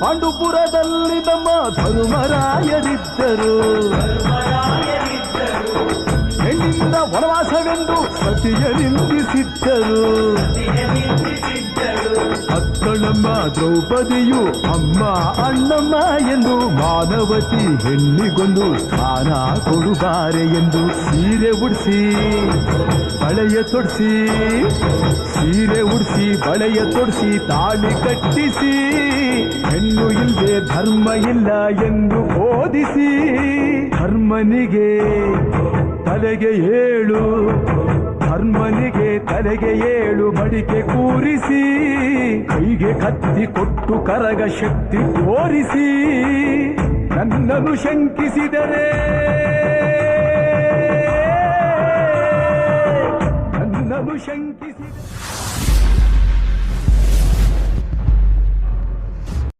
ಪಾಂಡುಪುರದಲ್ಲಿ ನಮ್ಮ ಧರ್ಮರಾಯರಿದ್ದರು. ಹೆಣ್ಣಿಂದ ವನವಾಸವೆಂದು ಸತಿಯ ನಿಂದಿಸಿದ್ದರು. ಅಕ್ಕಳಮ್ಮ ದ್ರೌಪದಿಯು ಅಮ್ಮ ಅಣ್ಣಮ್ಮ ಎಂದು ಮಾನವತಿ ಹೆಣ್ಣಿಗೊಂದು ಸ್ಥಾನ ಕೊಡುತ್ತಾರೆ ಎಂದು ಸೀರೆ ಉಡಿಸಿ ಬಳೆಯ ತೊಡಿಸಿ ತಾಳಿ ಕಟ್ಟಿಸಿ ಹೆಣ್ಣು ಇಲ್ಲದೆ ಧರ್ಮ ಇಲ್ಲ ಎಂದು ಬೋಧಿಸಿ ಧರ್ಮನಿಗೆ ತಲೆಗೆ ಏಳು ಮಡಿಕೆ ಕೂರಿಸಿ ಕೈಗೆ ಕತ್ತಿ ಕೊಟ್ಟು ಕರಗ ಶಕ್ತಿ ತೋರಿಸಿ ನನ್ನನ್ನು ಶಂಕಿಸಿದರೆ